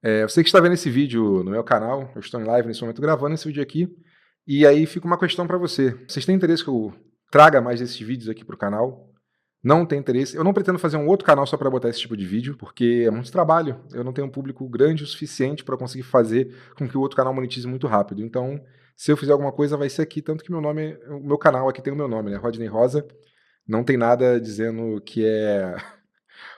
Eu sei que está vendo esse vídeo no meu canal, eu estou em live nesse momento gravando esse vídeo aqui, e aí fica uma questão para você. Vocês têm interesse que eu traga mais desses vídeos aqui para o canal? Não tem interesse? Eu não pretendo fazer um outro canal só para botar esse tipo de vídeo, porque é muito trabalho. Eu não tenho um público grande o suficiente para conseguir fazer com que o outro canal monetize muito rápido. Então, se eu fizer alguma coisa, vai ser aqui, tanto que o meu canal aqui tem o meu nome, né? Rodney Rosa. Não tem nada dizendo que é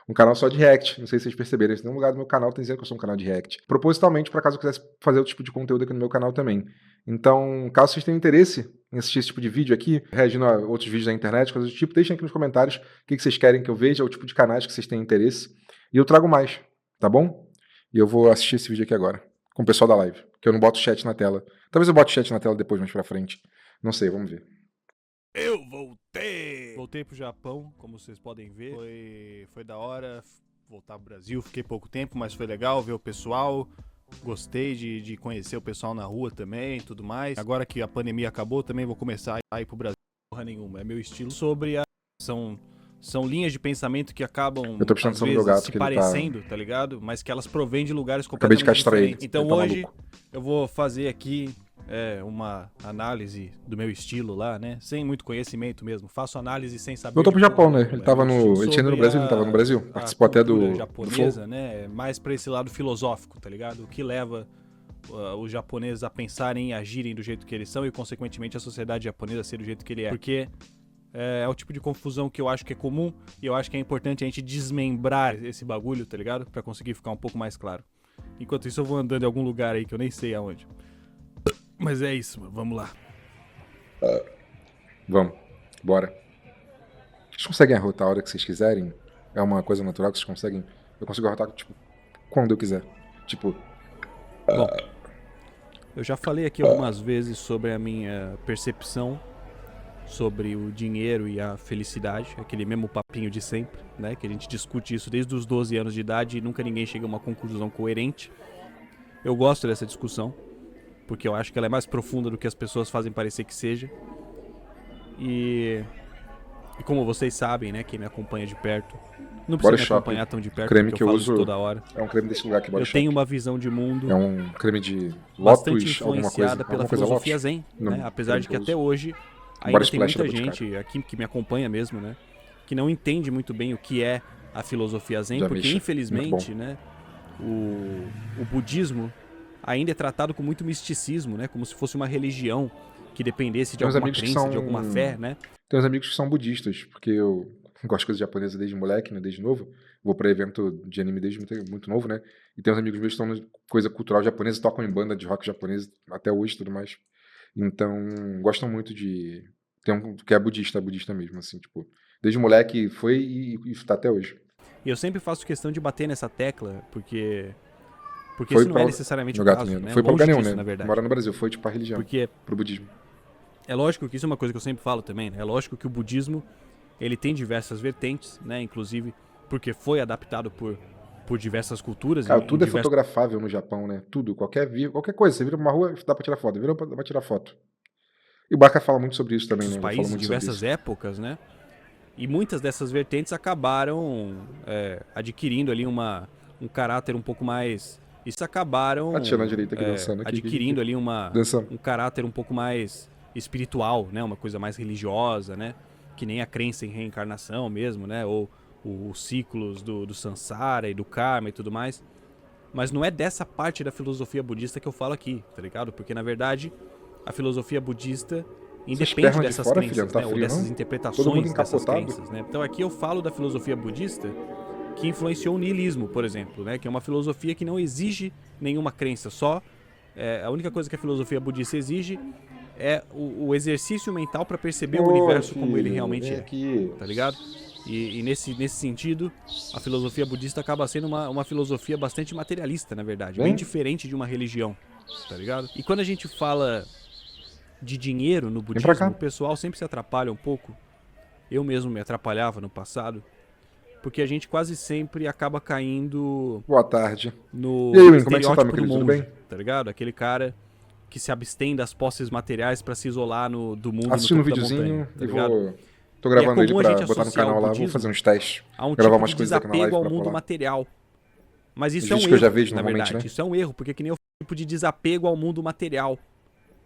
um canal só de React. Não sei se vocês perceberam. Em nenhum lugar do meu canal tem dizendo que eu sou um canal de React. Propositalmente, para caso eu quisesse fazer outro tipo de conteúdo aqui no meu canal também. Então, caso vocês tenham interesse em assistir esse tipo de vídeo aqui, reagindo a outros vídeos da internet, coisas do tipo, deixem aqui nos comentários o que vocês querem que eu veja, o tipo de canais que vocês têm interesse. E eu trago mais, tá bom? E eu vou assistir esse vídeo aqui agora, com o pessoal da live, que eu não boto chat na tela. Talvez eu bote chat na tela depois, mais pra frente. Não sei, vamos ver. Eu voltei! Voltei pro Japão, como vocês podem ver. Foi da hora voltar pro Brasil. Fiquei pouco tempo, mas foi legal ver o pessoal. Gostei de conhecer o pessoal na rua também e tudo mais. Agora que a pandemia acabou, também vou começar a ir pro Brasil. Porra nenhuma, é meu estilo. Sobre a... São linhas de pensamento que acabam, Eu tô prestando às atenção no meu vezes, gato, se que ele parecendo, tá ligado? Mas que elas provêm de lugares Acabei de completamente castrar ele. diferentes. Então Ele tá hoje maluco. eu vou fazer aqui uma análise do meu estilo lá, né? Sem muito conhecimento mesmo. Faço análise sem saber. Voltou pro de Japão, porra né? nenhuma, Ele tava meu estilo. no. Ele tinha ido no Sobre Brasil, ele não tava no Brasil? a Participou até cultura do japonesa, Flow. né? Mais pra esse lado filosófico, tá ligado? O que leva os japoneses a pensarem e agirem do jeito que eles são e, consequentemente, a sociedade japonesa a ser do jeito que ele é. Porque é o tipo de confusão que eu acho que é comum e eu acho que é importante a gente desmembrar esse bagulho, tá ligado? Pra conseguir ficar um pouco mais claro. Enquanto isso, eu vou andando em algum lugar aí que eu nem sei aonde. Mas é isso, mano. Vamos lá. Vamos, bora. Vocês conseguem arrotar a hora que vocês quiserem? É uma coisa natural que vocês conseguem? Eu consigo arrotar, tipo, quando eu quiser. Tipo, Bom, eu já falei aqui algumas vezes sobre a minha percepção sobre o dinheiro e a felicidade, aquele mesmo papinho de sempre, né? Que a gente discute isso desde os 12 anos de idade e nunca ninguém chega a uma conclusão coerente. Eu gosto dessa discussão, porque eu acho que ela é mais profunda do que as pessoas fazem parecer que seja. E como vocês sabem, né, quem me acompanha de perto, não precisa Body me Shop, acompanhar tão de perto, creme porque que eu eu falo uso isso toda hora. é um creme desse lugar aqui, Body Eu Shop. tenho uma visão de mundo É um creme de bastante Lotus, alguma coisa. influenciada pela Alguma coisa filosofia Lotus? Zen, Não, né? Apesar creme de que que eu até uso. hoje Body ainda tem Splash da muita Boticário. gente aqui que me acompanha mesmo, né? Que não entende muito bem o que é a filosofia Zen, Já porque mexa. infelizmente, Muito né, o budismo ainda é tratado com muito misticismo, né? Como se fosse uma religião que dependesse de Tem uns alguma amigos que crença, são. de alguma fé, né? Tem uns amigos que são budistas, porque eu gosto de coisa japonesa desde moleque, né? Desde novo. Vou pra evento de anime desde muito novo, né? E tem uns amigos meus que estão na coisa cultural japonesa, tocam em banda de rock japonesa até hoje e tudo mais. Então, gostam muito de. Tem um que é budista mesmo, assim, tipo. Desde moleque foi e tá até hoje. E eu sempre faço questão de bater nessa tecla, porque Foi esse não pra é necessariamente meu o gato caso, mesmo. né? Foi pra Longe lugar nenhum, disso, né? na verdade. Mora no Brasil, foi tipo a religião. Porque Pro budismo. é lógico que isso é uma coisa que eu sempre falo também, né? É lógico que o budismo, ele tem diversas vertentes, né? Inclusive porque foi adaptado por diversas culturas. Cara, tudo é fotografável no Japão, né? Tudo, qualquer coisa. Você vira pra uma rua, dá pra tirar foto. Vira pra dá pra tirar foto. E o Barca fala muito sobre isso também, né? Ele fala países, muito sobre diversas isso. épocas, né? E muitas dessas vertentes acabaram adquirindo ali um caráter um pouco mais... Isso acabaram Atirando à direita aqui, dançando aqui. adquirindo ali Dançando. um caráter um pouco mais espiritual, né? Uma coisa mais religiosa, né? Que nem a crença em reencarnação mesmo, né? Ou os ciclos do samsara e do karma e tudo mais. Mas não é dessa parte da filosofia budista que eu falo aqui, tá ligado? Porque, na verdade, a filosofia budista independe de dessas fora, crenças, filho, não tá né? Ou frio, dessas não? Todo mundo interpretações dessas encapotado. crenças, né? Então aqui eu falo da filosofia budista que influenciou o niilismo, por exemplo, né? Que é uma filosofia que não exige nenhuma crença, só a única coisa que a filosofia budista exige é o exercício mental para perceber o universo como ele realmente é, aqui. tá ligado? E nesse sentido, a filosofia budista acaba sendo uma filosofia bastante materialista, na verdade, bem diferente de uma religião, tá ligado? E quando a gente fala de dinheiro no pra cá. budismo, o pessoal sempre se atrapalha um pouco. Eu mesmo me atrapalhava no passado, porque a gente quase sempre acaba caindo Boa tarde. no E aí, Win, como é que você tá, meu estereótipo do querido? Tudo monge, bem? tá ligado? Aquele cara que se abstém das posses materiais pra se isolar do mundo Assistindo um no topo da videozinho montanha, tá e ligado? vou... Tô gravando E é ele comum a pra gente botar no associar canal o lá, vou budismo fazer uns testes. a um Gravar tipo umas de coisas aqui na desapego live ao pra mundo colar. material, Mas Os isso é um vídeos que eu já erro, vejo na normalmente, verdade. né? Isso é um erro, porque que nem o tipo de desapego ao mundo material.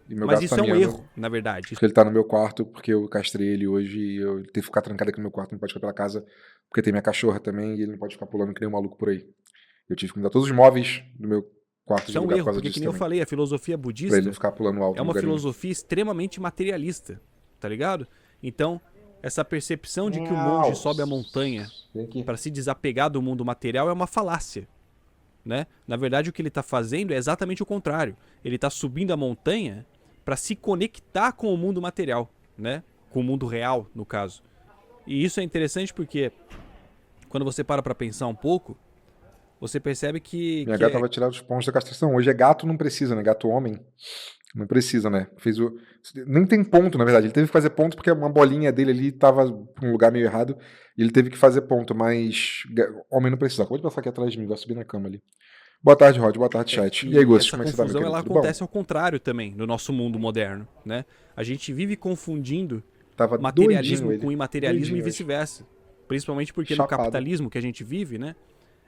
E meu Mas gato isso tá é um miando erro, na verdade. porque ele tá no meu quarto, porque eu castrei ele hoje e ele teve que ficar trancado aqui no meu quarto, não pode ficar pela casa, porque tem minha cachorra também e ele não pode ficar pulando que nem um maluco por aí. Eu tive que mudar todos os móveis do meu quarto de Isso é um lugar por erro, causa porque que disso nem eu também. falei, a filosofia Pra ele não budista ficar pulando alto é no uma lugar nenhum. filosofia extremamente materialista, tá ligado? Então, essa percepção de que o monge sobe a montanha Vem aqui. para se desapegar do mundo material é uma falácia, né? Na verdade, o que ele está fazendo é exatamente o contrário. Ele está subindo a montanha para se conectar com o mundo material, né? Com o mundo real, no caso. E isso é interessante porque quando você para pensar um pouco, você percebe que, Minha que gata é, vai tirar os pontos da castração. Hoje é gato, não precisa, né? Gato homem. Não precisa, né? Fez o... Nem tem ponto, na verdade. Ele teve que fazer ponto porque uma bolinha dele ali tava num lugar meio errado. E ele teve que fazer ponto, mas homem não precisa. Acabou de passar aqui atrás de mim, vai subir na cama ali. Boa tarde, Rod. Boa tarde, chat. E aí, que Ghost, essa como é que você tá, meu confusão querido? ela Tudo bom? acontece ao contrário também no nosso mundo moderno, né? A gente vive confundindo Tava materialismo doidinho com ele. imaterialismo Doidinho e hoje. vice-versa. Principalmente porque no Chapado. capitalismo que a gente vive, né?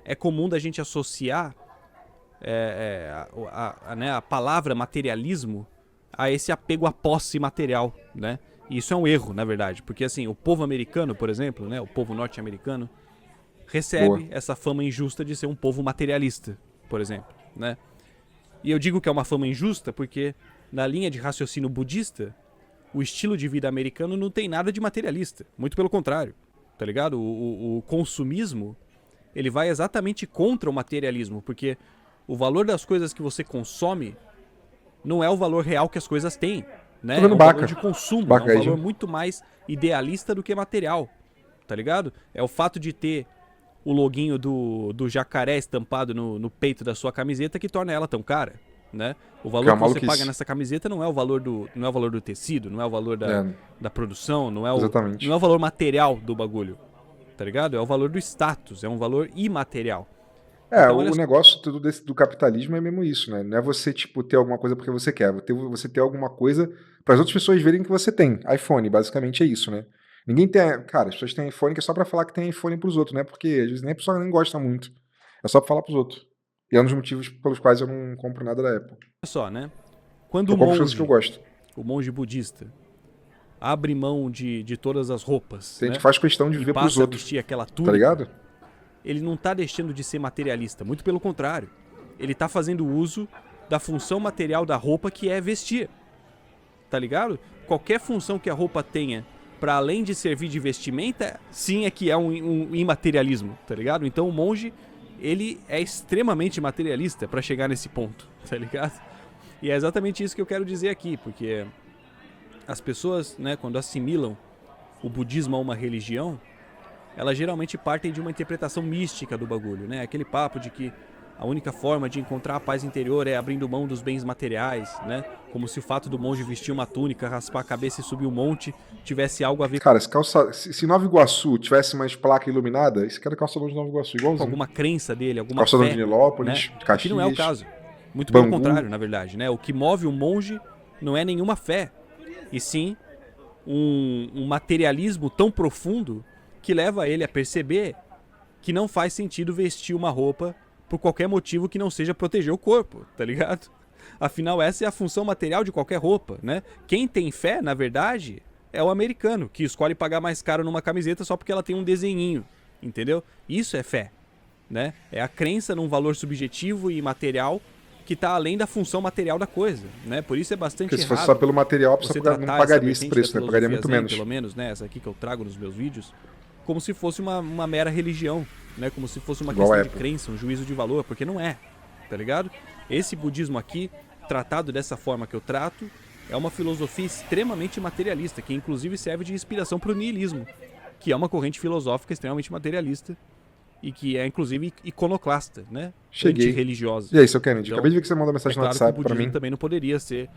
É comum da gente associar né, a palavra materialismo a esse apego à posse material, né? E isso é um erro, na verdade, porque assim, o povo americano, por exemplo, né, o povo norte-americano, recebe Boa. essa fama injusta de ser um povo materialista, por exemplo, né? E eu digo que é uma fama injusta porque na linha de raciocínio budista, o estilo de vida americano não tem nada de materialista, muito pelo contrário, tá ligado? O consumismo, ele vai exatamente contra o materialismo, porque o valor das coisas que você consome não é o valor real que as coisas têm, né? Tô É vendo um Baca. valor de consumo, é Baca um aí, valor já. muito mais idealista do que material, tá ligado? É o fato de ter o loginho do jacaré estampado no peito da sua camiseta que torna ela tão cara, né? O Que valor é que uma você maluquice. paga nessa camiseta não é o valor do tecido, não é o valor É, da produção, não é exatamente. o valor material do bagulho, tá ligado? É o valor do status, é um valor imaterial. É, Então, olha o só, negócio tudo do capitalismo é mesmo isso, né? Não é você, tipo, ter alguma coisa porque você quer. Você ter alguma coisa para as outras pessoas verem que você tem. iPhone, basicamente é isso, né? Ninguém tem. Cara, as pessoas têm iPhone que é só pra falar que tem iPhone pros outros, né? Porque às vezes nem a pessoa nem gosta muito. É só pra falar pros outros. E é um dos motivos pelos quais eu não compro nada da Apple. né? Quando Eu compro as coisas que eu gosto. o monge budista, abre mão de todas as roupas, Tem gente né? que faz questão de E viver pros passa a outros. vestir aquela Tá túnica, ligado? ele não está deixando de ser materialista, muito pelo contrário. Ele está fazendo uso da função material da roupa que é vestir, tá ligado? Qualquer função que a roupa tenha para além de servir de vestimenta, sim é que é um imaterialismo, tá ligado? Então o monge, ele é extremamente materialista para chegar nesse ponto, tá ligado? E é exatamente isso que eu quero dizer aqui, porque as pessoas, né, quando assimilam o budismo a uma religião, elas geralmente partem de uma interpretação mística do bagulho, né? Aquele papo de que a única forma de encontrar a paz interior é abrindo mão dos bens materiais, né? Como se o fato do monge vestir uma túnica, raspar a cabeça e subir um monte tivesse algo a ver Cara, se Nova Iguaçu tivesse mais placa iluminada, esse cara é calçador de Nova Iguaçu, com igualzinho. alguma crença dele, alguma Calçador fé, de Nilópolis, né? de Caxias. Aqui não é o caso. Muito pelo Bangu. contrário, na verdade, né? O que move o monge não é nenhuma fé, e sim um materialismo tão profundo que leva ele a perceber que não faz sentido vestir uma roupa por qualquer motivo que não seja proteger o corpo, tá ligado? Afinal, essa é a função material de qualquer roupa, né? Quem tem fé, na verdade, é o americano, que escolhe pagar mais caro numa camiseta só porque ela tem um desenhinho, entendeu? Isso é fé, né? É a crença num valor subjetivo e material que está além da função material da coisa, né? Por isso é bastante Porque se errado fosse só pelo material, a você pessoa não tratar pagaria essa esse vertente preço, da né? Pagaria filosofia muito zen, menos. pelo menos, né, essa aqui que eu trago nos meus vídeos, como se fosse uma mera religião, né? Como se fosse uma Igual questão a de Apple. crença, um juízo de valor, porque não é, tá ligado? Esse budismo aqui, tratado dessa forma que eu trato, é uma filosofia extremamente materialista, que inclusive serve de inspiração para o niilismo, que é uma corrente filosófica extremamente materialista e que é inclusive iconoclasta, né? Cheguei. Antirreligiosa. E aí, seu Kennedy? Então, Acabei de ver que você mandou é mensagem no claro que o WhatsApp pra budismo mim. também não poderia ser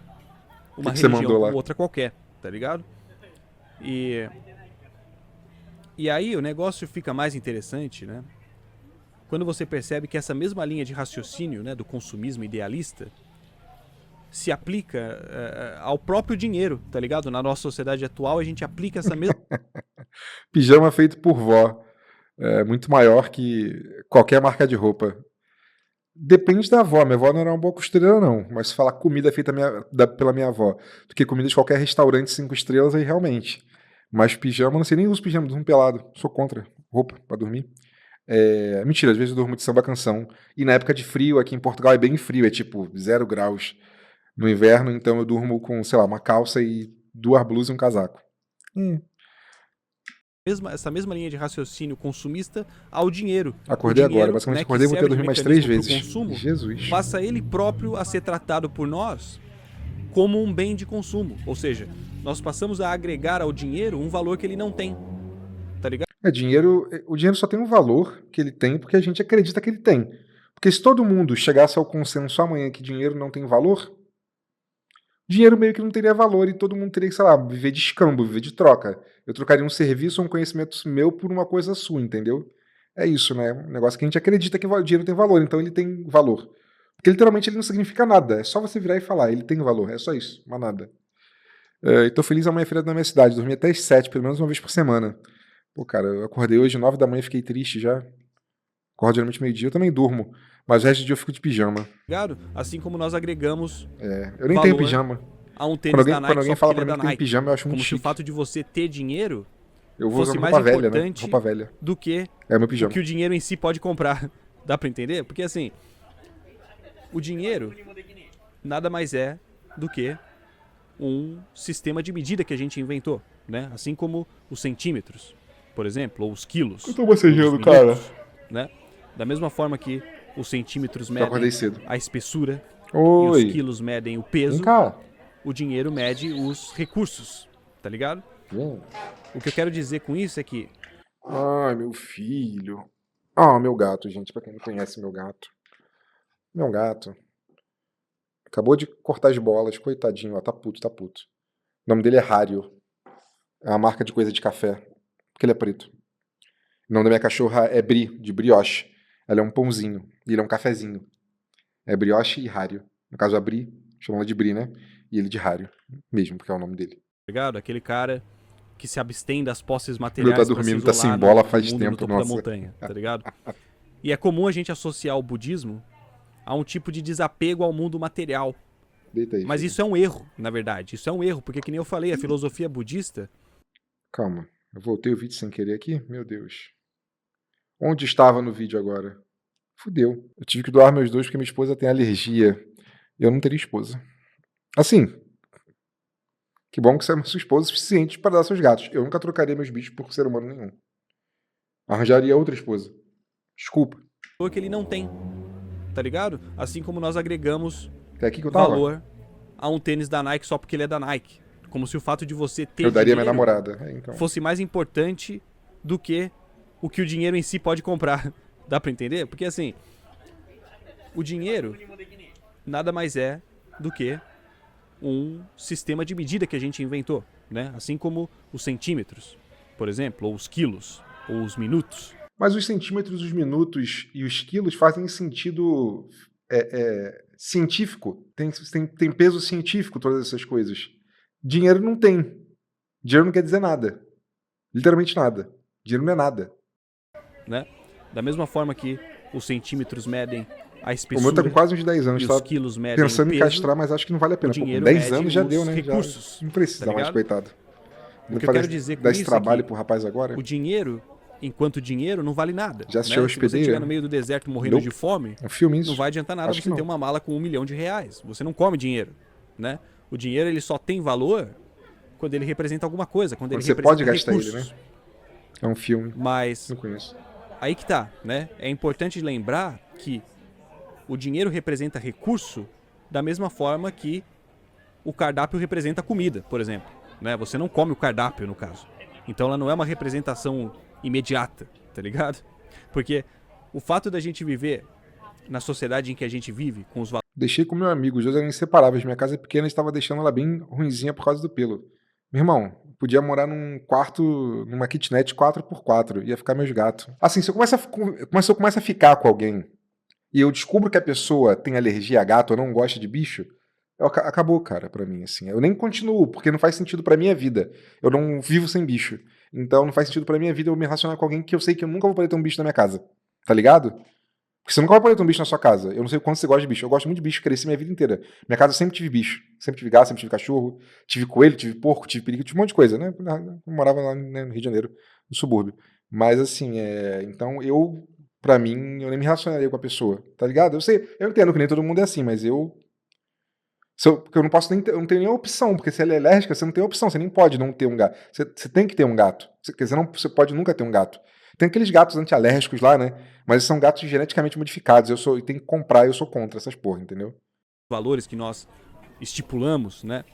uma que você religião mandou lá? como outra qualquer, tá ligado? E aí o negócio fica mais interessante, né? Quando você percebe que essa mesma linha de raciocínio, né, do consumismo idealista, se aplica ao próprio dinheiro, tá ligado? Na nossa sociedade atual, a gente aplica essa mesma Pijama feito por vó. É muito maior que qualquer marca de roupa. Depende da avó. Minha avó não era uma boa costureira, não. Mas se falar comida feita pela minha avó do que comida de qualquer restaurante 5 estrelas, aí realmente. Mas pijama, não sei nem uso pijama, durmo pelado. Sou contra roupa pra dormir. Mentira, às vezes eu durmo de samba canção. E na época de frio, aqui em Portugal é bem frio, é tipo 0 graus no inverno, então eu durmo com, sei lá, uma calça e 2 blusas e um casaco. Essa mesma linha de raciocínio consumista ao dinheiro. Acordei O dinheiro, agora, basicamente né, acordei e que vou ter serve de dormir mais 3 mecanismo pro vezes. consumo, Jesus. passa ele próprio a ser tratado por nós como um bem de consumo. Ou seja, nós passamos a agregar ao dinheiro um valor que ele não tem. Tá ligado? O dinheiro só tem um valor que ele tem porque a gente acredita que ele tem. Porque se todo mundo chegasse ao consenso amanhã que dinheiro não tem valor, dinheiro meio que não teria valor e todo mundo teria que, sei lá, viver de escambo, viver de troca. Eu trocaria um serviço ou um conhecimento meu por uma coisa sua, entendeu? É isso, né? Um negócio que a gente acredita que o dinheiro tem valor, então ele tem valor. Porque literalmente ele não significa nada, é só você virar e falar, ele tem valor, é só isso, mais nada. E tô feliz, amanhã é feriado na minha cidade, dormi até às 7, pelo menos uma vez por semana. Pô, cara, eu acordei hoje 9 da manhã, fiquei triste já. Acordo geralmente meio-dia, eu também durmo, mas o resto do dia eu fico de pijama. Assim como nós agregamos Eu nem tenho pijama. a um tênis da Nike, quando alguém fala pra mim que tem pijama, eu acho muito como se o chique. fato de você ter dinheiro Eu vou fosse usar mais roupa velha, né? importante Roupa velha. do que É meu o pijama. que o dinheiro em si pode comprar. Dá pra entender? Porque assim, o dinheiro nada mais é do que um sistema de medida que a gente inventou, né? Assim como os centímetros, por exemplo, ou os quilos. Eu tô bocejando, ou os minutos, cara. né? Da mesma forma que os centímetros Eu acordei medem cedo. a espessura e Oi. os quilos medem o Vem peso, cá. o dinheiro mede os recursos, tá ligado? Vem. O que eu quero dizer com isso é que Ai, meu filho. Ah, meu gato, gente. Pra quem não conhece meu gato. Meu gato. Acabou de cortar as bolas. Coitadinho, ó. Tá puto, tá puto. O nome dele é Hario. É uma marca de coisa de café. Porque ele é preto. O nome da minha cachorra é Bri, de brioche. Ela é um pãozinho. E ele é um cafezinho. É brioche e Hario. No caso, a Bri, chamam ela de Bri, né? E ele de Hario. Mesmo, porque é o nome dele. tá ligado? Aquele cara que se abstém das posses Meu materiais tá pra dormindo, se tá isolar sem bola no faz mundo, tempo, no topo nossa. da montanha, tá ligado? E é comum a gente associar o budismo a um tipo de desapego ao mundo material. Deita aí. Mas filho. isso é um erro, na verdade. Isso é um erro, porque que nem eu falei, a filosofia budista, Calma. Eu voltei o vídeo sem querer aqui? Meu Deus. Onde estava no vídeo agora? Fudeu. Eu tive que doar meus dois porque minha esposa tem alergia. Eu não teria esposa. Assim, que bom que você é uma sua esposa suficiente para dar seus gatos. Eu nunca trocaria meus bichos por ser humano nenhum. Arranjaria outra esposa. Desculpa. que ele não tem, tá ligado? Assim como nós agregamos É aqui que eu tava. valor a um tênis da Nike só porque ele é da Nike. Como se o fato de você ter Eu daria minha dinheiro namorada. Então. fosse mais importante do que o dinheiro em si pode comprar. Dá pra entender? Porque assim, o dinheiro nada mais é do que um sistema de medida que a gente inventou, né? Assim como os centímetros, por exemplo, ou os quilos, ou os minutos. Mas os centímetros, os minutos e os quilos fazem sentido científico. Tem peso científico todas essas coisas. Dinheiro não tem. Dinheiro não quer dizer nada. Literalmente nada. Dinheiro não é nada. Né? Da mesma forma que os centímetros medem a O espessura meu tá com quase uns 10 anos. e Tá os quilos medem pensando o em peso, castrar, mas acho que não vale a pena. o Pô, com dinheiro 10 mede anos já os deu, né? recursos, Já não precisa tá mais, ligado? coitado. O que eu quero dizer com dar isso esse é trabalho que pro rapaz agora? o dinheiro, enquanto dinheiro, não vale nada. Já né? assistiu Se você Hospedeira? estiver no meio do deserto morrendo Nope. de fome, É um filme isso? não vai adiantar nada Acho que você ter não. uma mala com R$1 milhão. Você não come dinheiro, né? O dinheiro ele só tem valor quando ele representa alguma coisa, quando ele Você representa pode gastar ele, recursos. né? É um filme. Mas Não conheço. aí que tá, né? É importante lembrar que o dinheiro representa recurso da mesma forma que o cardápio representa comida, por exemplo, né? Você não come o cardápio, no caso. Então ela não é uma representação imediata, tá ligado? Porque o fato da gente viver na sociedade em que a gente vive, com os valores Deixei com meu amigo, os dois eram inseparáveis. Minha casa é pequena e estava deixando ela bem ruinzinha por causa do pelo. Meu irmão, podia morar num quarto, numa kitnet 4x4, ia ficar meus gatos. Assim, se eu começo a ficar com alguém e eu descubro que a pessoa tem alergia a gato ou não gosta de bicho, acabou, cara, pra mim, assim. Eu nem continuo, porque não faz sentido pra minha vida. Eu não vivo sem bicho. Então não faz sentido pra minha vida eu me relacionar com alguém que eu sei que eu nunca vou poder ter um bicho na minha casa. Tá ligado? Porque você nunca vai poder ter um bicho na sua casa. Eu não sei o quanto você gosta de bicho. Eu gosto muito de bicho, cresci minha vida inteira. Minha casa eu sempre tive bicho. Sempre tive gato, sempre tive cachorro, tive coelho, tive porco, tive periquito, tive um monte de coisa, né? Eu morava lá, né, no Rio de Janeiro, no subúrbio. Mas assim, então pra mim, eu nem me relacionaria com a pessoa, tá ligado? Eu sei, eu entendo que nem todo mundo é assim, mas porque eu não posso nem eu não tenho nem opção, porque se ela é alérgica, você não tem opção, você nem pode não ter um gato. Você tem que ter um gato. Quer dizer, você pode nunca ter um gato. Tem aqueles gatos antialérgicos lá, né? Mas são gatos geneticamente modificados. Eu tenho que comprar, eu sou contra essas porra, entendeu? Valores que nós estipulamos, né?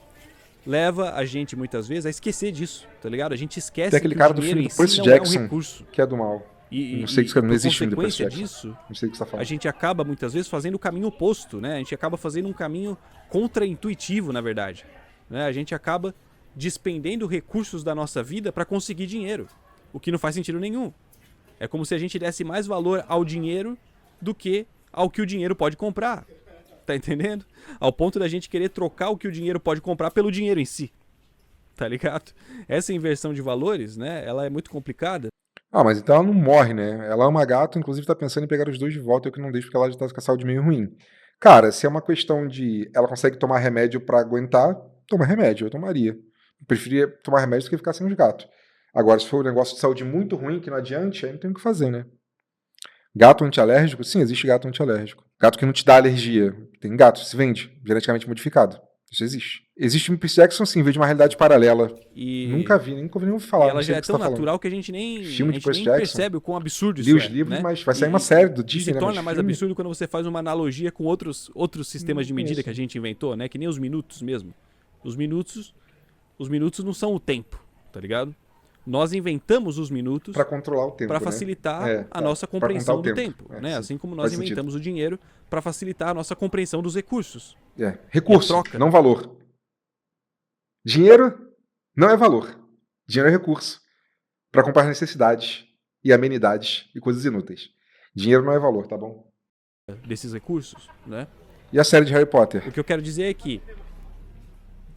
Leva a gente muitas vezes a esquecer disso, tá ligado? A gente esquece Tem aquele que cara o do dinheiro filme em do Percy si não é um Jackson, recurso. que é do mal. Não sei que não Por existe filme do Percy consequência Jackson. disso, Não sei o que você tá a falando. gente acaba muitas vezes fazendo o caminho oposto, né? A gente acaba fazendo um caminho contraintuitivo, na verdade. Né? A gente acaba despendendo recursos da nossa vida para conseguir dinheiro, o que não faz sentido nenhum. É como se a gente desse mais valor ao dinheiro do que ao que o dinheiro pode comprar. Tá entendendo? Ao ponto da gente querer trocar o que o dinheiro pode comprar pelo dinheiro em si. Tá ligado? Essa inversão de valores, né? Ela é muito complicada. Ah, mas então ela não morre, né? Ela ama gato, inclusive tá pensando em pegar os dois de volta, eu que não deixo porque ela já tá com a saúde meio ruim. Cara, se é uma questão de ela consegue tomar remédio pra aguentar, toma remédio, eu tomaria. Eu preferia tomar remédio do que ficar sem os gatos. Agora, se for um negócio de saúde muito ruim, que não adiante, aí não tem o que fazer, né? Gato antialérgico? Sim, existe gato antialérgico. Gato que não te dá alergia. Tem gato, se vende, geneticamente modificado. Isso existe. Existe um Percy Jackson, sim, veio de uma realidade paralela. Nunca vi, nunca ouvi nem falar. E ela não sei já o é que tão você tá natural falando. que a gente nem Percy Jackson? percebe o quão absurdo Li isso os é. livros, né? mas vai sair uma série do Disney, E se né? torna Mas mais filme? absurdo quando você faz uma analogia com outros sistemas de medida que a gente inventou, né? Que nem os minutos mesmo. Os minutos não são o tempo, tá ligado? Nós inventamos os minutos Pra controlar o tempo, para né? facilitar a nossa Pra contar compreensão o do tempo. tempo, né? Sim. Assim como nós Faz sentido. inventamos o dinheiro para facilitar a nossa compreensão dos recursos. Recurso, troca. não valor. Dinheiro não é valor. Dinheiro é recurso pra comprar necessidades e amenidades e coisas inúteis. Dinheiro não é valor, tá bom? Desses recursos, né? E a série de Harry Potter? O que eu quero dizer é que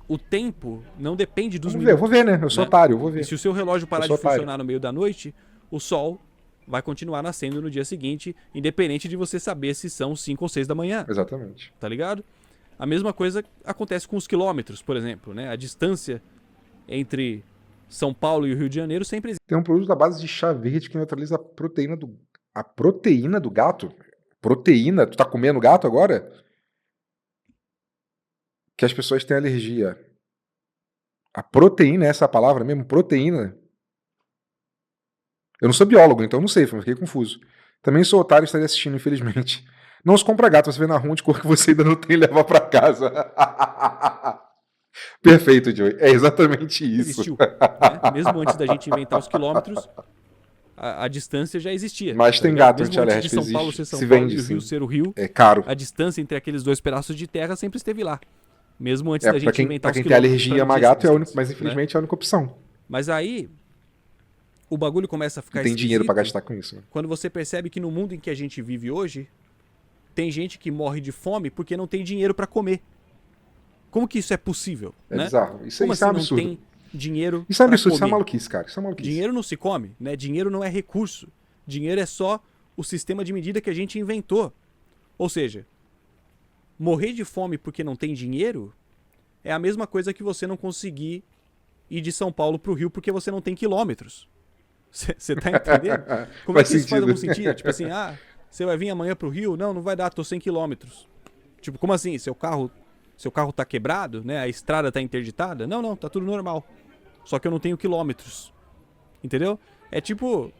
o tempo não depende dos Vamos ver, eu minutos. vou ver, né? Eu sou né? otário, eu vou ver. E se o seu relógio parar Eu de sou otário. funcionar no meio da noite, o sol vai continuar nascendo no dia seguinte, independente de você saber se são 5 ou 6 da manhã, Exatamente. tá ligado? A mesma coisa acontece com os quilômetros, por exemplo, né? A distância entre São Paulo e o Rio de Janeiro sempre existe. Tem um produto à base de chá verde que neutraliza a proteína do gato. Proteína? Tu tá comendo gato agora? Que as pessoas têm alergia. A proteína é essa a palavra mesmo? Proteína? Eu não sou biólogo, então não sei, fiquei confuso. Também sou otário e estaria assistindo, infelizmente. Não se compra gato, você vê na rua de cor que você ainda não tem, leva pra casa. Perfeito, Joey. É exatamente isso. Existiu, né? Mesmo antes da gente inventar os quilômetros, a distância já existia. Mas tá tem ligado? gato Mesmo antes de antialérgico, São Paulo existe. ser São Se Paulo vende, e o Rio sim. ser o Rio, É caro. a distância entre aqueles dois pedaços de terra sempre esteve lá. Mesmo antes da Pra gente inventar pra os quem tem quilômetros alergia pra a medir essa gato é a única, distância, mas né? infelizmente é a única opção. Mas aí, o bagulho começa a ficar Não tem dinheiro pra esquisito gastar com isso. Né? quando você percebe que no mundo em que a gente vive hoje, tem gente que morre de fome porque não tem dinheiro pra comer. Como que isso é possível? É né? bizarro. Isso, Como isso é um assim absurdo. não tem dinheiro Isso é um pra absurdo, isso é comer? uma maluquice, cara. Isso é uma maluquice. Dinheiro não se come, né? Dinheiro não é recurso. Dinheiro é só o sistema de medida que a gente inventou. Ou seja, morrer de fome porque não tem dinheiro é a mesma coisa que você não conseguir ir de São Paulo pro Rio porque você não tem quilômetros. Você tá entendendo? Como é Faz que isso faz sentido. algum sentido? Tipo assim, você vai vir amanhã pro Rio? Não, não vai dar, tô 100 quilômetros. Tipo, como assim? Seu carro tá quebrado, né? A estrada tá interditada? Não, tá tudo normal. Só que eu não tenho quilômetros. Entendeu? É tipo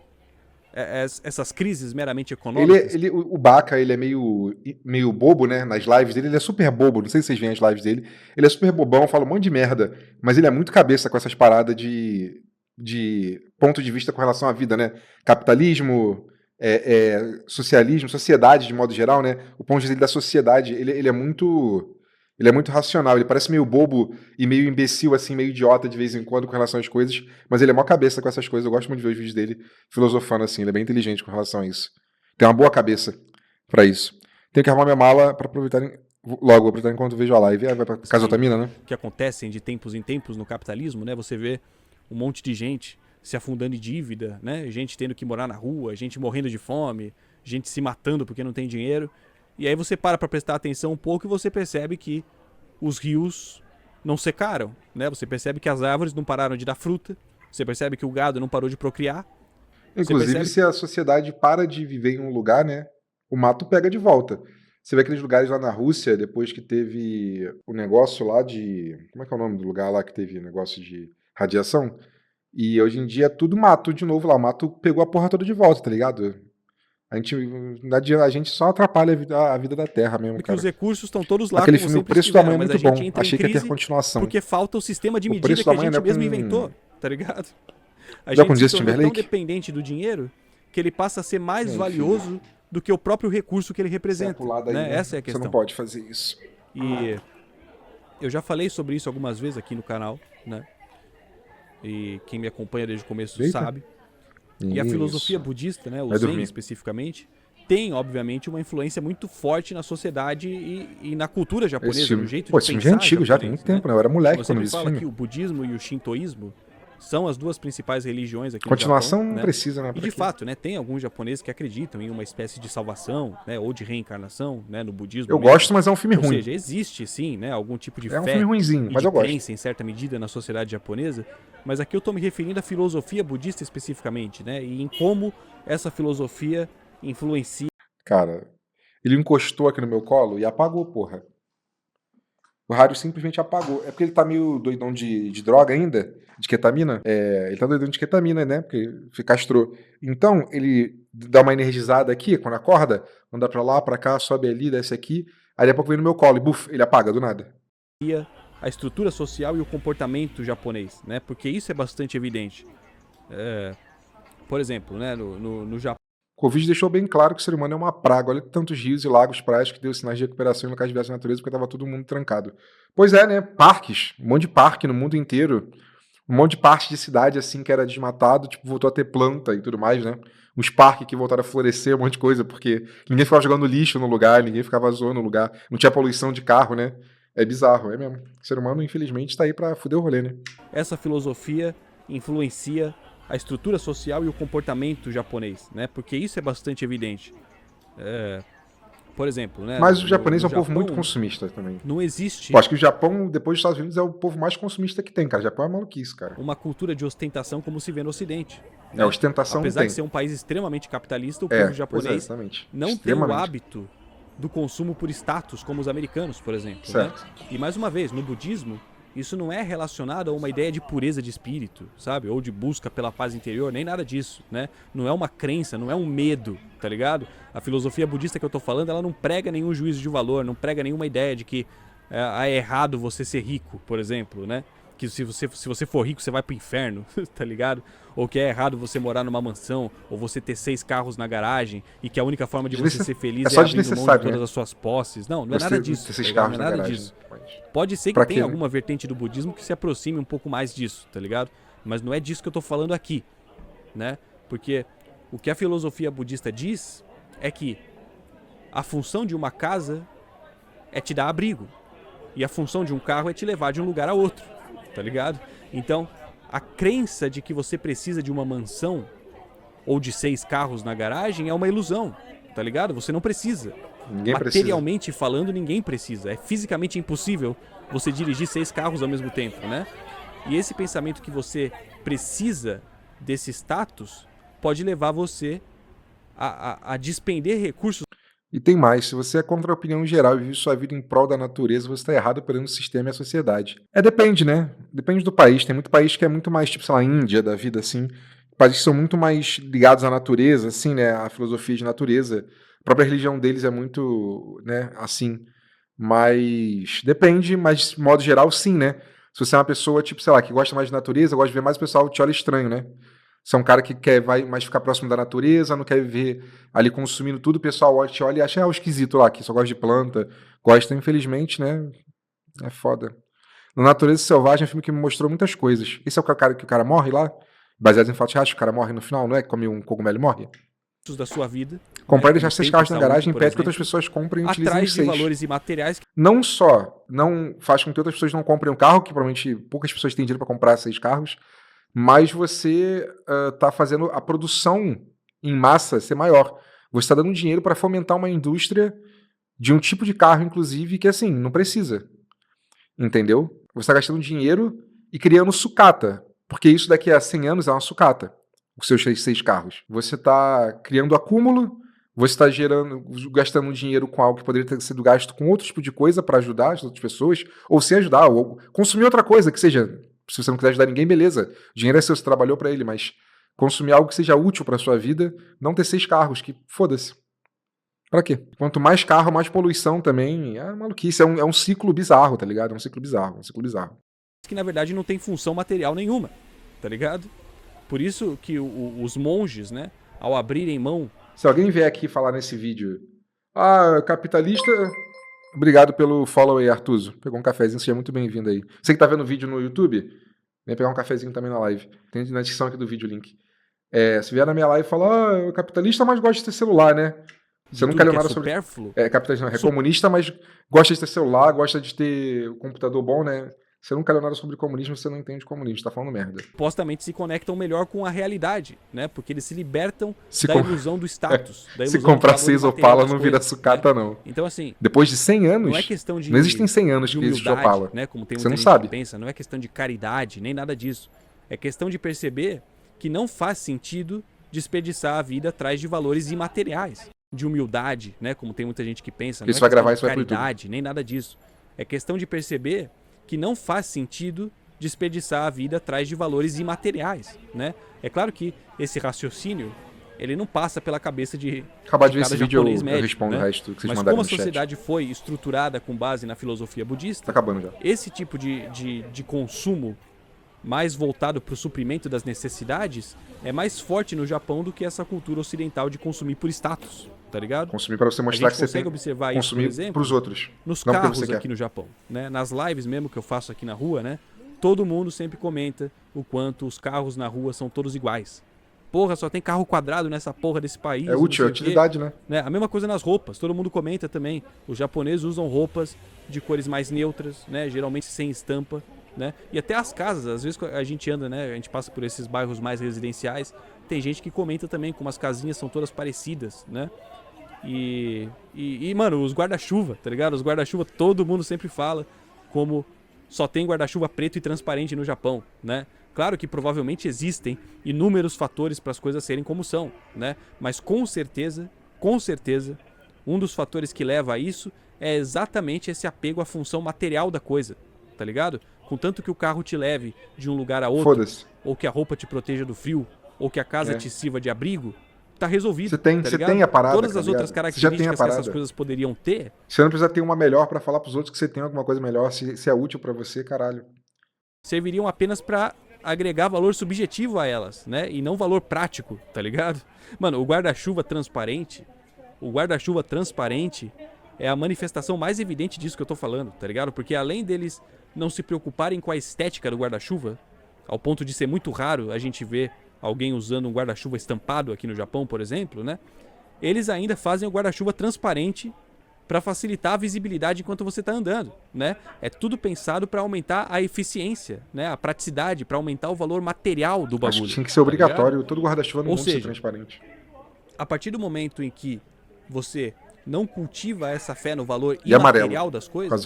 essas crises meramente econômicas. O Baca, ele é meio bobo, né? Nas lives dele, ele é super bobo. Não sei se vocês veem as lives dele. Ele é super bobão, fala um monte de merda. Mas ele é muito cabeça com essas paradas de ponto de vista com relação à vida, né? Capitalismo, socialismo, sociedade de modo geral, né? O ponto de vista dele da sociedade, ele é muito racional. Ele parece meio bobo e meio imbecil, assim, meio idiota de vez em quando com relação às coisas. Mas ele é mó cabeça com essas coisas. Eu gosto muito de ver os vídeos dele filosofando, assim. Ele é bem inteligente com relação a isso. Tem uma boa cabeça pra isso. Tenho que arrumar minha mala pra aproveitar logo, aproveitar enquanto vejo a live. Vai pra casa da mina, né? Que acontecem de tempos em tempos no capitalismo, né? Você vê um monte de gente se afundando em dívida, né? Gente tendo que morar na rua, gente morrendo de fome, gente se matando porque não tem dinheiro. E aí você para prestar atenção um pouco e você percebe que os rios não secaram, né? Você percebe que as árvores não pararam de dar fruta, você percebe que o gado não parou de procriar. Inclusive, se a sociedade para de viver em um lugar, né, o mato pega de volta. Você vê aqueles lugares lá na Rússia, depois que teve o negócio lá de... Como é que é o nome do lugar lá que teve negócio de radiação? E hoje em dia é tudo mato de novo lá. O mato pegou a porra toda de volta, tá ligado? A gente só atrapalha a vida da Terra mesmo, Porque cara. os recursos estão todos lá, Aquele como filme O sempre Preço da estiveram, Manhã é mas muito a gente bom. entra em Achei que ia ter crise continuação. porque falta o sistema de O medida Preço que da a Manhã gente não é mesmo com- inventou, tá ligado? A Já com gente se Justin tornou tão Timberlake? dependente do dinheiro que ele passa a ser mais Enfim. valioso do que o próprio recurso que ele Você é representa, pulado aí, né? né? Essa é a Você não questão. pode fazer isso. E eu já falei sobre isso algumas vezes aqui no canal, né? E quem me acompanha desde o começo Eita. sabe. E a Isso. filosofia budista, né, o Vai Zen dormir. especificamente, tem, obviamente, uma influência muito forte na sociedade e na cultura Esse japonesa, filme. no jeito Pô, de esse filme pensar já é antigo, já tem japonês, muito tempo, né? Eu era Como moleque eu quando sempre vi esse falo filme. aqui, o budismo e o shintoísmo são as duas principais religiões aqui Continuação no Japão, não né? precisa, né? E Pra de quê? fato, né, tem alguns japoneses que acreditam em uma espécie de salvação, né, ou de reencarnação, né, no budismo Eu mesmo. gosto, mas é um filme Ou ruim. seja, existe sim, né, algum tipo de É um fé filme ruinzinho, e mas de eu gosto. crença em certa medida na sociedade japonesa, mas aqui eu estou me referindo à filosofia budista especificamente, né, e em como essa filosofia influencia. Cara, ele encostou aqui no meu colo e apagou, porra. O rádio simplesmente apagou. É porque ele tá meio doidão de droga ainda, de ketamina. Ele tá doidão de ketamina, né? Porque castrou. Então, ele dá uma energizada aqui, quando acorda, anda pra lá, pra cá, sobe ali, desce aqui. Aí daqui a pouco vem no meu colo e buf, ele apaga do nada. A estrutura social e o comportamento japonês, né? Porque isso é bastante evidente. Por exemplo, né, no Japão, O Covid deixou bem claro que o ser humano é uma praga. Olha tantos rios e lagos, praias que deu sinais de recuperação em locais diversos da natureza porque estava todo mundo trancado. Pois é, né? Parques. Um monte de parque no mundo inteiro. Um monte de parte de cidade, assim, que era desmatado, tipo, voltou a ter planta e tudo mais, né? Uns parques que voltaram a florescer, um monte de coisa, porque ninguém ficava jogando lixo no lugar, ninguém ficava zoando no lugar, não tinha poluição de carro, né? É bizarro, é mesmo. O ser humano, infelizmente, tá aí pra fuder o rolê, né? essa filosofia influencia a estrutura social e o comportamento japonês, né? Porque isso é bastante evidente. Por exemplo, né? Mas o japonês é um no povo muito Japão, consumista também. não existe Pô, acho que o Japão, depois dos Estados Unidos, é o povo mais consumista que tem, cara. O Japão é maluquice, cara. uma cultura de ostentação como se vê no Ocidente. É, ostentação Apesar não tem. de ser um país extremamente capitalista, o É, povo pois é, japonês exatamente. não tem o Extremamente. hábito do consumo por status, como os americanos, por exemplo. Certo. Né? E mais uma vez, no budismo, isso não é relacionado a uma ideia de pureza de espírito, sabe? Ou de busca pela paz interior, nem nada disso, né? Não é uma crença, não é um medo, tá ligado? A filosofia budista que eu tô falando, ela não prega nenhum juízo de valor, não prega nenhuma ideia de que é errado você ser rico, por exemplo, né? Que se você for rico, você vai pro inferno, tá ligado? Ou que é errado você morar numa mansão, ou você ter 6 carros na garagem, e que a única forma de você ser feliz é só abrindo mão de desnecessário, todas né? as suas posses. Não é Você nada disso. ter tá seis ligado? carros Não é na nada garagem. disso. Mas- Pode ser que Pra tenha quê, né? alguma vertente do budismo que se aproxime um pouco mais disso, tá ligado? Mas não é disso que eu tô falando aqui, né? Porque o que a filosofia budista diz é que a função de uma casa é te dar abrigo. E a função de um carro é te levar de um lugar a outro, tá ligado? Então, a crença de que você precisa de uma mansão ou de 6 carros na garagem é uma ilusão, tá ligado? Você não precisa. Ninguém precisa. Materialmente falando, ninguém precisa. É fisicamente impossível você dirigir 6 carros ao mesmo tempo, né? E esse pensamento que você precisa desse status pode levar você a despender recursos. E tem mais, se você é contra a opinião geral e vive sua vida em prol da natureza, você está errado perante o sistema e a sociedade. Depende, né? Depende do país. Tem muito país que é muito mais, tipo, sei lá, Índia da vida, assim. Países que são muito mais ligados à natureza, assim, né? À filosofia de natureza. A própria religião deles é muito, né, assim. Mas depende, mas de modo geral, sim, né? Se você é uma pessoa, tipo, sei lá, que gosta mais de natureza, gosta de ver mais o pessoal te olha estranho, né? Você é um cara que vai mais ficar próximo da natureza, não quer viver ali consumindo tudo, o pessoal te olha e acha, o esquisito lá, que só gosta de planta, gosta, infelizmente, né? É foda. Na Natureza Selvagem é um filme que me mostrou muitas coisas. Esse é o cara que o cara morre lá, baseado em fatos reais, o cara morre no final, não é? Come um cogumelo e morre? Da sua vida. Comprar e né, deixar como 6 tempo, carros na saúde, garagem por impede que exemplo, outras pessoas comprem e utilizem atrás os de 6. valores imateriais que Não só não faz com que outras pessoas não comprem um carro, que provavelmente poucas pessoas têm dinheiro para comprar 6 carros, mas você está fazendo a produção em massa ser maior. Você está dando dinheiro para fomentar uma indústria de um tipo de carro, inclusive, que assim, não precisa. Entendeu? Você está gastando dinheiro e criando sucata. Porque isso daqui a 100 anos é uma sucata. Os seus 6 carros. Você está criando acúmulo, você está gastando dinheiro com algo que poderia ter sido gasto com outro tipo de coisa para ajudar as outras pessoas, ou se ajudar, ou consumir outra coisa, que seja, se você não quiser ajudar ninguém, beleza. O dinheiro é seu, você trabalhou para ele, mas consumir algo que seja útil para sua vida, não ter 6 carros, que foda-se. Pra quê? Quanto mais carro, mais poluição também. É maluquice, é um ciclo bizarro, tá ligado? É um ciclo bizarro. Que na verdade não tem função material nenhuma, tá ligado? Por isso que os monges, né, ao abrirem mão... Se alguém vier aqui falar nesse vídeo, capitalista... Obrigado pelo follow aí, Artuso. Pegou um cafezinho, seja muito bem-vindo aí. Você que tá vendo o vídeo no YouTube, vem pegar um cafezinho também na live. Tem na descrição aqui do vídeo o link. Se vier na minha live e falar, capitalista, mas gosta de ter celular, né? Você nunca leu nada sobre... capitalista não, é comunista, mas gosta de ter celular, gosta de ter um computador bom, né? Você nunca leu nada sobre comunismo, você não entende comunismo, tá falando merda. Supostamente se conectam melhor com a realidade, né? Porque eles se libertam da ilusão do status. Da ilusão se comprar 6 Opala, não vira sucata, né? Não. Então, assim... Depois de 100 anos, não é questão de... Não existem 100 anos que existe Opala. Né? Como tem você muita não gente sabe. Que pensa, não é questão de caridade, nem nada disso. É questão de perceber que não faz sentido desperdiçar a vida atrás de valores imateriais. De humildade, né? Como tem muita gente que pensa. Não isso vai gravar isso vai caridade, nem nada disso. É questão de perceber que não faz sentido desperdiçar a vida atrás de valores imateriais, né? É claro que esse raciocínio, ele não passa pela cabeça de acabar de ver esse vídeo, médio, eu respondo, né? O resto que vocês mandaram. Mas como a sociedade foi estruturada com base na filosofia budista, tá acabando já. Esse tipo de consumo mais voltado para o suprimento das necessidades é mais forte no Japão do que essa cultura ocidental de consumir por status, tá ligado? Consumir para você mostrar que você tem. Observar consumir isso, por exemplo, pros outros. Nos carros aqui no Japão, né? Nas lives mesmo que eu faço aqui na rua, né? Todo mundo sempre comenta o quanto os carros na rua são todos iguais. Porra, só tem carro quadrado nessa porra desse país. É útil, é utilidade, né? A mesma coisa nas roupas, todo mundo comenta também. Os japoneses usam roupas de cores mais neutras, né? Geralmente sem estampa, né? E até as casas, às vezes a gente anda, né? A gente passa por esses bairros mais residenciais, tem gente que comenta também como as casinhas são todas parecidas, né? E mano, os guarda-chuva, tá ligado? Os guarda-chuva, todo mundo sempre fala como só tem guarda-chuva preto e transparente no Japão, né? Claro que provavelmente existem inúmeros fatores para as coisas serem como são, né? Mas com certeza, um dos fatores que leva a isso é exatamente esse apego à função material da coisa, tá ligado? Contanto que o carro te leve de um lugar a outro, ou que a roupa te proteja do frio, ou que a casa te sirva de abrigo, tá resolvido. Você tem a parada. Todas as outras características que essas coisas poderiam ter. Você não precisa ter uma melhor pra falar pros outros que você tem alguma coisa melhor, se é útil pra você, caralho. Serviriam apenas pra agregar valor subjetivo a elas, né? E não valor prático, tá ligado? Mano, o guarda-chuva transparente é a manifestação mais evidente disso que eu tô falando, tá ligado? Porque além deles não se preocuparem com a estética do guarda-chuva, ao ponto de ser muito raro a gente ver alguém usando um guarda-chuva estampado aqui no Japão, por exemplo, né? Eles ainda fazem o guarda-chuva transparente para facilitar a visibilidade enquanto você está andando, né? É tudo pensado para aumentar a eficiência, né? A praticidade, para aumentar o valor material do bagulho. Acho que tinha que ser obrigatório, todo guarda-chuva no mundo ser transparente. A partir do momento em que você não cultiva essa fé no valor imaterial das coisas,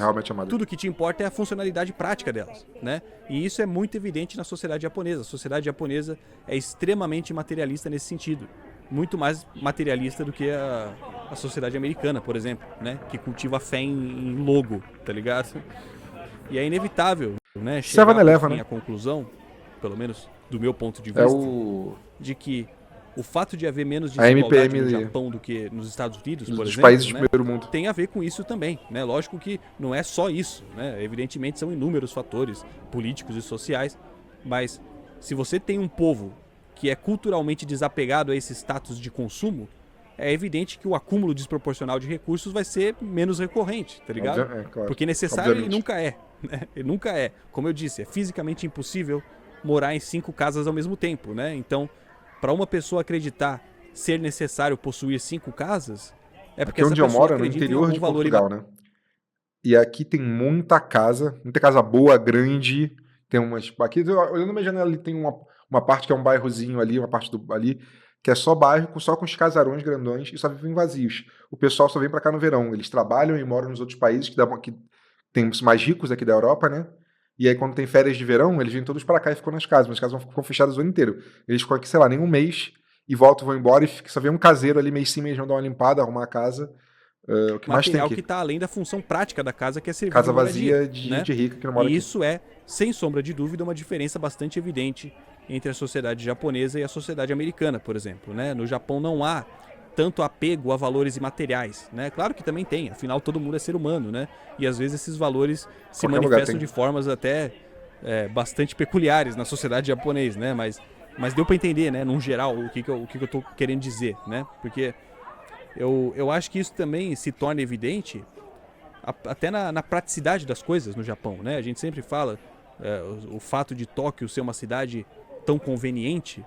tudo que te importa é a funcionalidade prática delas, né? E isso é muito evidente na sociedade japonesa. A sociedade japonesa é extremamente materialista nesse sentido. Muito mais materialista do que a sociedade americana, por exemplo, né? Que cultiva a fé em logo, tá ligado? E é inevitável, né? Chegar à conclusão, pelo menos do meu ponto de vista, de que o fato de haver menos desigualdade no Japão do que nos Estados Unidos, por exemplo, países do primeiro mundo, tem a ver com isso também, né? Lógico que não é só isso, né? Evidentemente são inúmeros fatores políticos e sociais, mas se você tem um povo que é culturalmente desapegado a esse status de consumo, é evidente que o acúmulo desproporcional de recursos vai ser menos recorrente, tá ligado? Claro. Porque necessário ele nunca é, né? Ele nunca é. Como eu disse, é fisicamente impossível morar em 5 casas ao mesmo tempo, né? Então, para uma pessoa acreditar ser necessário possuir 5 casas, é porque onde eu moro é no interior de Portugal, né? E aqui tem muita casa boa, grande. Tem umas. Aqui, olhando na minha janela ali, tem uma parte que é um bairrozinho ali, uma parte ali. que é só bairro, só com os casarões grandões e só vivem vazios. O pessoal só vem para cá no verão. Eles trabalham e moram nos outros países que tem os mais ricos aqui da Europa, né? E aí, quando tem férias de verão, eles vêm todos para cá e ficam nas casas. Mas as casas ficam fechadas o ano inteiro. Eles ficam aqui, sei lá, nem um mês e voltam, vão embora e só vem um caseiro ali, mês sim, mês não, dar uma limpada, arrumar a casa. O que mais tem Material aqui? que está além da função prática da casa, que é servir Casa de moradia, vazia de né? gente rica que não mora E aqui. isso é, sem sombra de dúvida, uma diferença bastante evidente entre a sociedade japonesa e a sociedade americana, por exemplo, né? No Japão não há tanto apego a valores imateriais, né? Claro que também tem, afinal todo mundo é ser humano, né? E às vezes esses valores se Qualquer lugar manifestam tem. de formas até bastante peculiares na sociedade japonesa, né? Mas deu para entender, né? Num geral, o que eu tô querendo dizer, né? Porque eu acho que isso também se torna evidente até na praticidade das coisas no Japão, né? A gente sempre fala o fato de Tóquio ser uma cidade tão conveniente,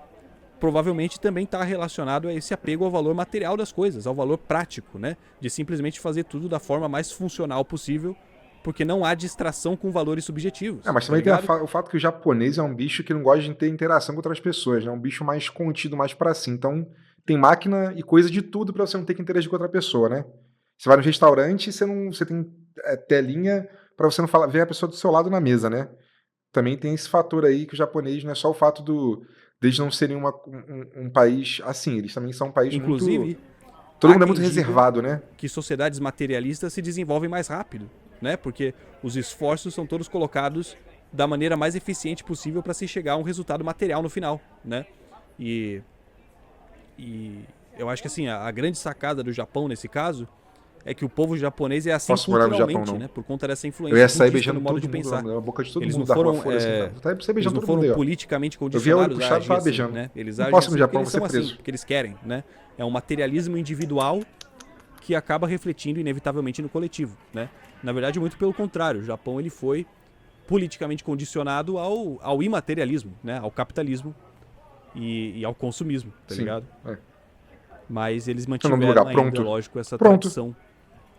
provavelmente também está relacionado a esse apego ao valor material das coisas, ao valor prático, né? De simplesmente fazer tudo da forma mais funcional possível, porque não há distração com valores subjetivos. Mas também tem o fato que o japonês é um bicho que não gosta de ter interação com outras pessoas, né? É um bicho mais contido, mais pra si. Então, tem máquina e coisa de tudo pra você não ter que interagir com outra pessoa, né? Você vai no restaurante e você tem telinha pra você não ver a pessoa do seu lado na mesa, né? Também tem esse fator aí que o japonês não é só o fato deles não serem um país assim, eles também são um país Inclusive, muito... Todo mundo é há muito quem diga reservado, né? que sociedades materialistas se desenvolvem mais rápido, né? Porque os esforços são todos colocados da maneira mais eficiente possível para se chegar a um resultado material no final, né? E eu acho que assim, a grande sacada do Japão nesse caso é que o povo japonês é assim Posso morar no culturalmente, Japão, não. né? Por conta dessa influência Eu ia sair budista beijando no modo todo de mundo, pensar. na boca de todo Eles mundo não da foram, rua fora, assim, tá? Você eles beijando não todo foram mundo aí, ó. politicamente Eu vi a condicionados olho a puxado e agir tava assim, beijando. né? Eles Não agem posso ir assim no porque Japão, eles vou são ser assim, preso. porque eles querem, né? É um materialismo individual que acaba refletindo inevitavelmente no coletivo, né? Na verdade, muito pelo contrário. O Japão ele foi politicamente condicionado ao imaterialismo, né? Ao capitalismo e ao consumismo, tá Sim, ligado? é. Mas eles nome do mantiveram lugar? ainda, Pronto. lógico, essa Pronto. tradição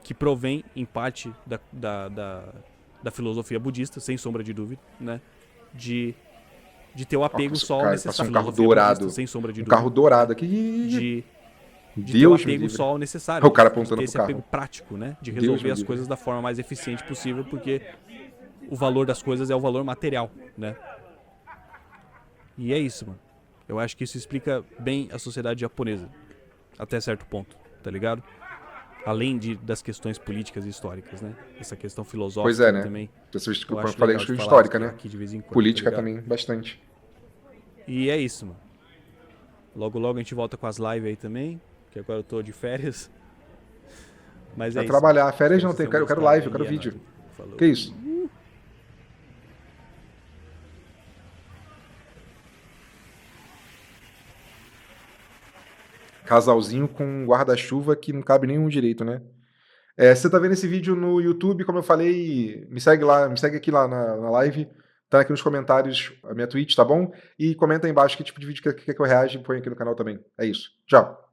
que provém, em parte, da filosofia budista, sem sombra de dúvida, né? De ter o apego Nossa, só ao cara, necessário. passou um carro Filosofia dourado. budista, sem sombra de Um dúvida. carro dourado aqui. De ter o Deus me apego livre. só ao necessário. O cara de apontando ter pro esse apego carro. prático, né? De Deus resolver me as livre. coisas da forma mais eficiente possível, porque o valor das coisas é o valor material, né? E é isso, mano. Eu acho que isso explica bem a sociedade japonesa. Até certo ponto, tá ligado? Além das questões políticas e históricas, né? Essa questão filosófica Pois é, né? também. Pessoas que Eu eu acho falei legal de falar histórica, né? aqui de vez em quando, Política tá ligado? também, bastante. E é isso, mano. Logo, logo a gente volta com as lives aí também, que agora eu tô de férias. Mas é Vai isso. trabalhar. Férias não Vocês tem, tenham eu quero gostado live, eu aí, quero é vídeo. nóis. Falou. Que isso? Casalzinho com guarda-chuva que não cabe nenhum direito, né? Você tá vendo esse vídeo no YouTube, como eu falei, me segue lá, me segue aqui lá na live, tá aqui nos comentários a minha Twitch, tá bom? E comenta aí embaixo que tipo de vídeo quer que eu reaja e põe aqui no canal também. É isso. Tchau.